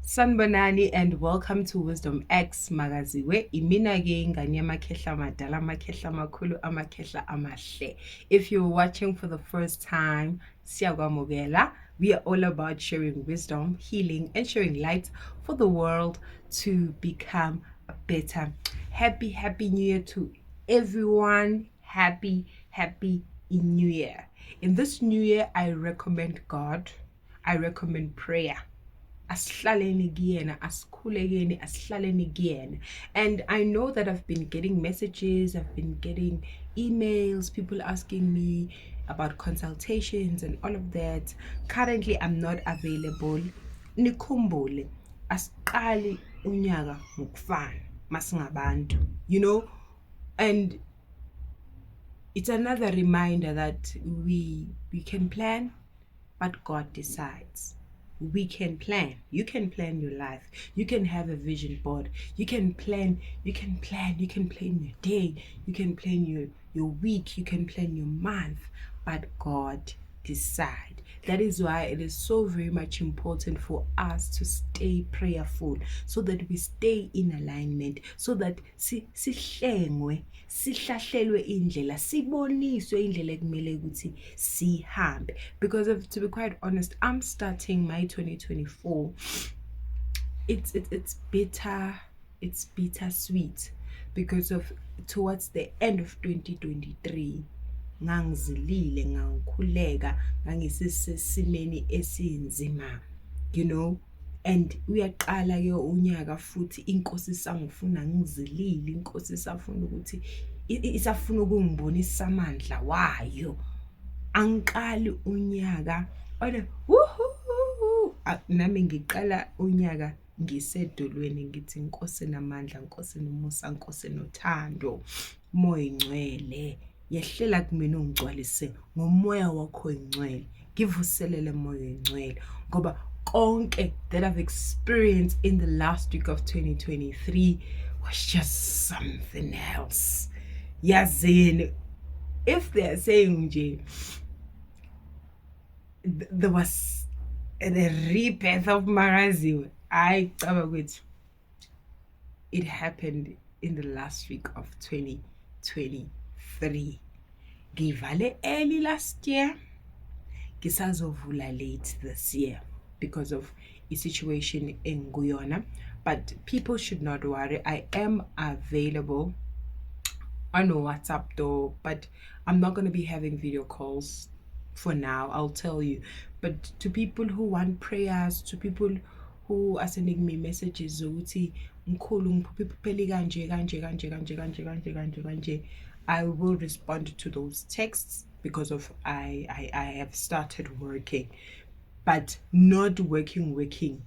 Sanibonani and welcome to Wisdom X Magaziwe. Imina ke ingane yamakhehla amadala, amakhehla amakhulu, amakhehla amahle. If you're watching for the first time, siyakwamukela. We are all about sharing wisdom, healing, and sharing light for the world to become better. Happy New Year to everyone. Happy New Year. In this new year, I recommend God. I recommend prayer. Asihlaleni kuyena, asikhulekeni, asihlaleni kuyena. And I know that I've been getting messages, I've been getting emails, people asking me about consultations and all of that. Currently, I'm not available. Nikhumbule, asiqali unyaka ngokufana masingabantu, and it's another reminder that we can plan, but God decides. We can plan. You can plan your life. You can have a vision board. You can plan your day. You can plan your week. You can plan your month. But God decide. That is why it is so very much important for us to stay prayerful, so that we stay in alignment, so that sihlengwe, sihlahlelwe indlela, siboniswe indlela ekumele ukuthi sihambe. Because to be quite honest, I'm starting my 2024. It's bittersweet because of towards the end of 2023. Ngangizilile, ngangikhuleka, ngangisesimeni esinzima, and uyaqala ke unyaka futhi inkosi isangifuna ngizilile, inkosi isafuna ukuthi isafuna ukungibonisa amandla wayo. Angiqali unyaka nami ngiqala unyaka ngisedolweni ngithi inkosi namandla, inkosi nomusa, inkosi nothando, moya ingcwele yehlela kumina ungigcwalise ngomoya wakho ingcwele. Ngivuselele moya ingcwele ngoba konke that I've experienced in the last week of 2023 was just something else. Yazini, if they're saying nje there was a rebirth of Magaziwe, it happened in the last week of 2023. Ngivale early last year, ngisazovula late this year because of a situation in Guyana. But people should not worry. I am available on WhatsApp though, but I'm not going to be having video calls for now, I'll tell you. But to people who want prayers, to people who are sending me messages, I will respond to those texts because of I have started working, but not working,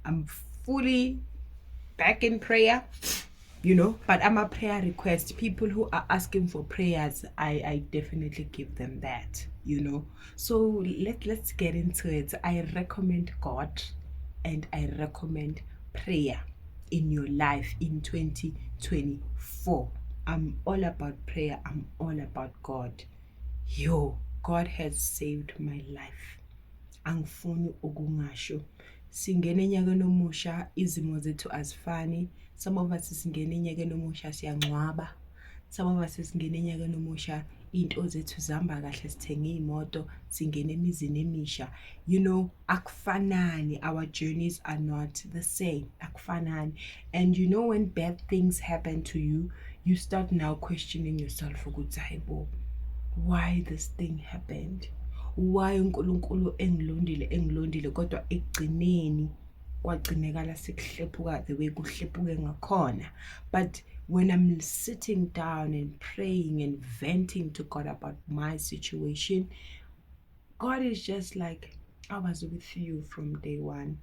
I'm fully back in prayer, but I'm a prayer request. People who are asking for prayers, I definitely give them that, So let's get into it. I recommend God and I recommend prayer in your life in 2024. I'm all about prayer. I'm all about God. God has saved my life. Angifuni ukungasho. Singene enyakeni omusha, izimo zethu azifani. Some of us singene enyakeni omusha siyancwaba. Some of us singene enyakeni omusha into zethu zihamba kahle, sithenga imoto, singene emizini emisha. Akufanani. Our journeys are not the same. Akufanani. And when bad things happen to you, you start now questioning yourself ukuthi hayibo, why this thing happened? Why uNkulunkulu engilondile kodwa ekugcineni kwagcinekala sekuhlephuka the way kuhlephuke ngakhona. But when I'm sitting down and praying and venting to God about my situation, God is just like, I was with you from day one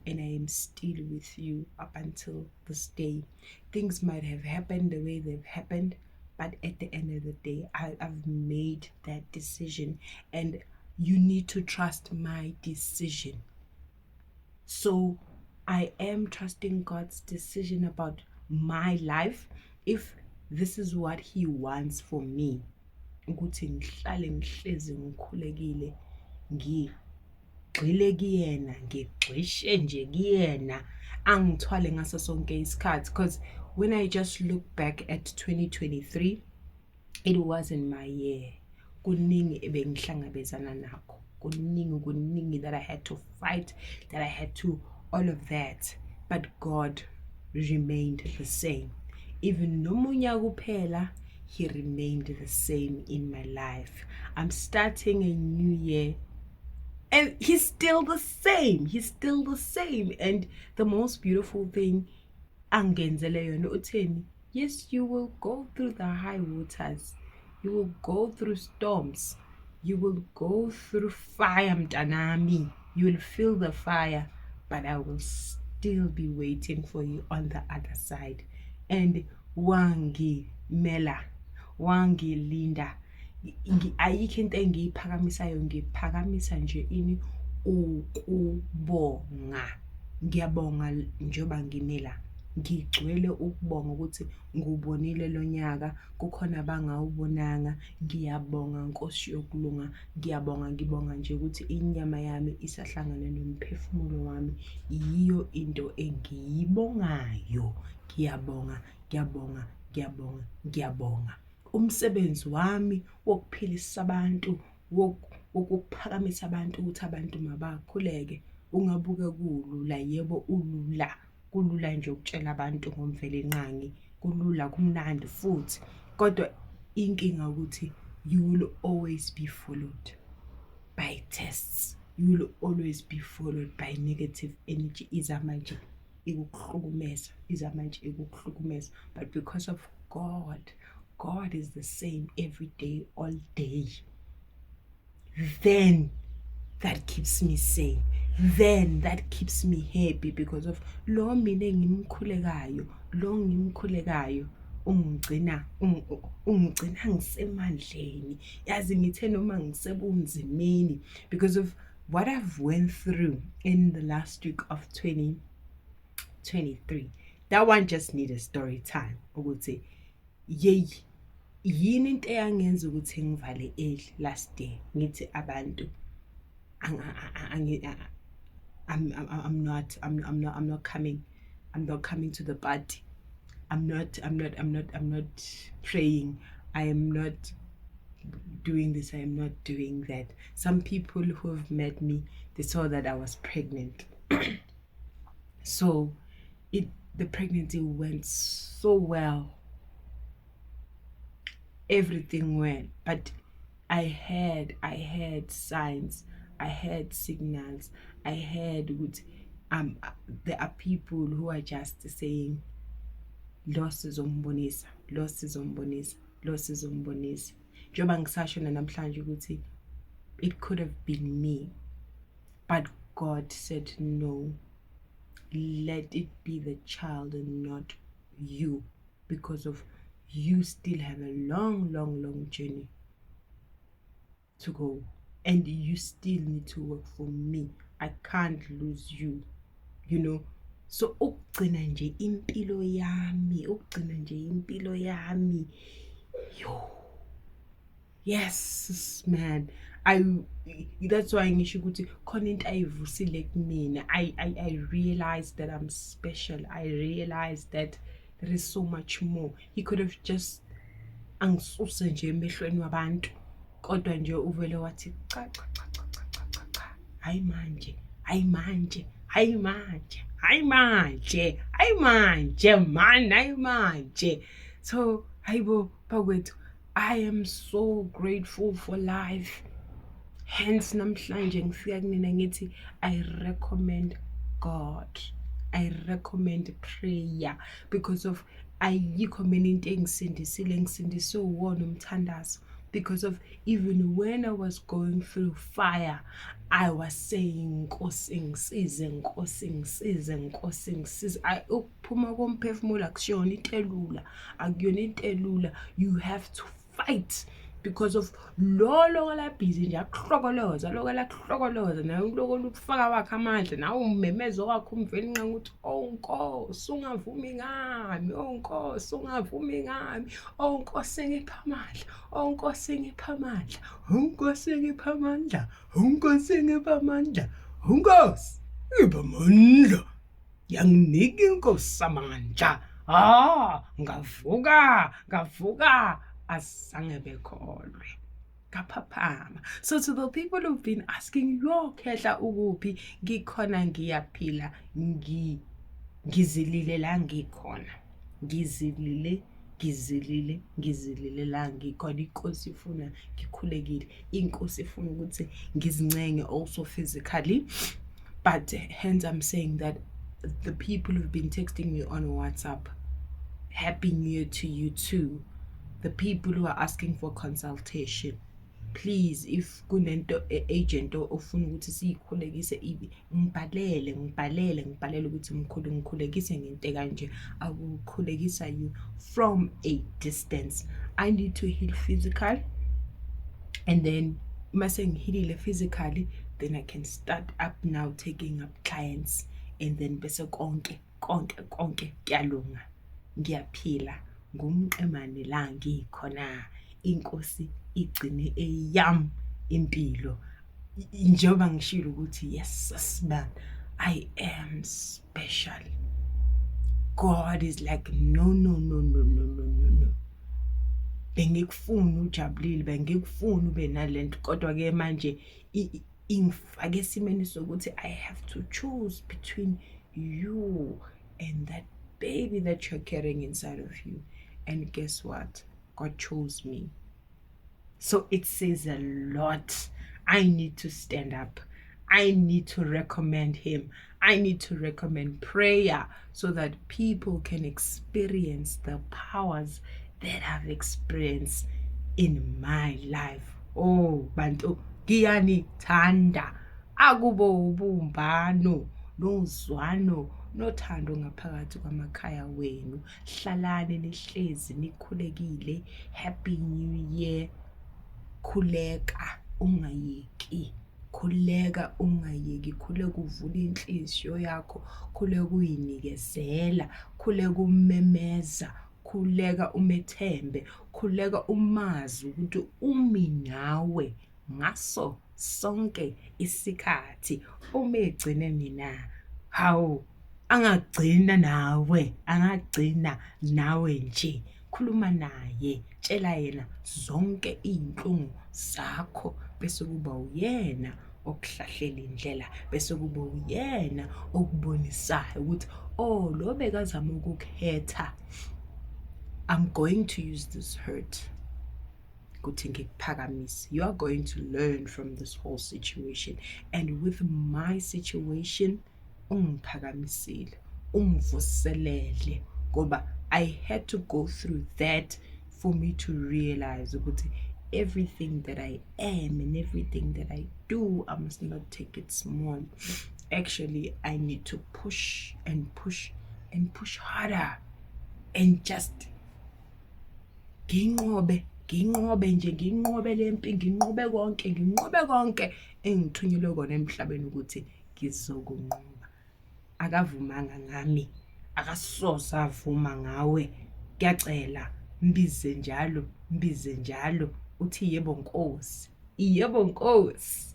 and I am still with you up until this day. Things might have happened the way they've happened, but at the end of the day, I've made that decision and you need to trust my decision. So I am trusting God's decision about my life. If this is what He wants for me, ukuthi ngihlale ngihlezi ngikhulekile ngigxile kuyena, ngigxishe nje kuyena, angithwale ngaso sonke isikhathi. Because when I just look back at 2023, it wasn't my year. Kuningi ebengihlangabezana nakho, kuningi that I had to fight, that I had to all of that, but God remained the same. Even nomunya kuphela, he remained the same in my life. I'm starting a new year and he's still the same. And the most beautiful thing, angenzele yona utheni, yes, you will go through the high waters, you will go through storms, you will go through fire, mtanami, you will feel the fire, but I will still be waiting for you on the other side. And wangimela, wangilinda. Ayikho into engiyiphakamisayo, ngiphakamisa nje ini ukubonga. Ngiyabonga njengoba ngimela, ngigcwele ukubonga ukuthi ngubonile lo nyaka, kukhona abangawubonanga. Ngiyabonga Nkosi yokulunga, ngibonga nje ukuthi inyama yami isahlangana nomphefumulo wami, yiyo into engiyibongayo. Ngiyabonga. Umsebenzi wami wokuphilisa abantu, wokuphakamisa abantu ukuthi abantu mabakhuleke, ungabuke kulula. Yebo ulula, kulula nje ukutshela abantu ngomvelo enqangi, kulula, kumnandi futhi, kodwa inkinga ukuthi you will always be followed by tests, you will always be followed by negative energy. Izamanje ikuhlukumeza, but because of God is the same every day, all day, then that keeps me sane, then that keeps me happy, because of lo mina engimkhulekayo, ungigcina ngisemandleni. Yazi ngithe noma ngisebunzimeni, because of what I've went through in the last week of 2023. That one just need a story time, ukuthi yini into eyangenza ukuthi ngivale last day, ngithi abantu I'm not coming to the party. I'm not praying. I am not doing this. I am not doing that. Some people who have met me, they saw that I was pregnant. So the pregnancy went so well. Everything went, but I had signs, I had signals, I had there are people who are just saying losses umbonisa. Njengoba ngisashona namhlanje ukuthi it could have been me, but God said no, let it be the child and not you, because of you still have a long journey to go, and you still need to work for me. I can't lose you, so ukugcina nje impilo yami, yes man, that's why ngisho ukuthi khona into ayivusile kumina. I realized that I'm special. I realized that there is so much more. He could have just angisuse nje emehlweni wabantu, kodwa nje uvele wathi cha, hayi manje. So hayibo bakwethu, I am so grateful for life. Hence namhlanje ngifika kunina ngithi I recommend God, I recommend prayer, because of ayikho mina into ngisindise uwona umthandazo. Because of even when I was going through fire, I was saying Nkosi ngisize. Ukuphuma komphefumulo akuyona into elula, you have to fight because of lo la busy nje akuhlokoloza lokho la kuhlokoloza naye uloko lufaka wakhe amandla nawe ummemezo wakhe umvela inqanga ukuthi onkosi ungavumi ngami onkosi ungavumi ngami onkosi ngipha amandla onkosi ngipha amandla onkosi ngipha amandla onkosi ngipha amandla onkosi ngipha amandla yanginika inkosi amandla ngavuka azange bekholwe kaphaphama. So to the people who've been asking yo khehla ukuphi ngikhona ngiyaphila ngizilile la ngikhona ngizilile la ngikhona inkosi ifuna ngikhulekile inkosi ifuna ukuthi ngizincenge also physically but hence I'm saying that the people who've been texting me on WhatsApp, Happy New Year to you too. The people who are asking for consultation, please, if kunento agent ofuna ukuthi siyikhulekise ibi ngibhalele ukuthi ngikhulekise ngento kanje akukhulekisa you from a distance. I need to heal physical, and then mase ngihilile physically, then I can start up now taking up clients, and then bese konke kuyalunga ngiyaphila ngumqemane la ngikhona inkosi igcine eyam impilo njengoba ngishilo ukuthi yes man I am special. God is like no bengikufuna ujabulile bengikufuna ube nalento kodwa ke manje ingifake esimeni sokuthi I have to choose between you and that baby that you're carrying inside of you. And guess what? God chose me. So it says a lot. I need to stand up. I need to recommend him. I need to recommend prayer so that people can experience the powers that I've experienced in my life. Oh, bantu, ngiyanithanda. Akubo ubumbano, nozwano, nothando ngaphakathi kwamakhaya wenu. Hlalane nihlezi nikhulekile. Happy New Year. Khuleka ungayeki. Khuleka ungayeki. Khuleka uvula inhliziyo yakho. Khuleka uyinikezela. Khuleka umemeza. Khuleka umethembe. Khuleka umazi ukuthi umi nawe ngaso sonke isikhathi. Umegcine mina. Hawu angagcina nawe nje. Khuluma naye, tshela yena zonke izinhlungu zakho bese kuba uyena okuhlahlela indlela bese kuba uyena okubonisayo ukuthi oh lo bekazama ukukhetha. I'm going to use this hurt ukuthi ngikuphakamise. You are going to learn from this whole situation, and with my situation ungiphakamisile ungivuselele ngoba I had to go through that for me to realize that everything that I am and everything that I do, I must not take it small. Actually, I need to push and push and push harder and just nginqobe nje nginqobe lempi nginqobe konke engithunyelwe kona emhlabeni ukuthi ngizokunqoba. Akavumanga ngami akasoze avuma ngawe. Ngiyacela mbize njalo uthi yebo Nkosi,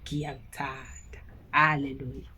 ngiyakthanda. Hallelujah.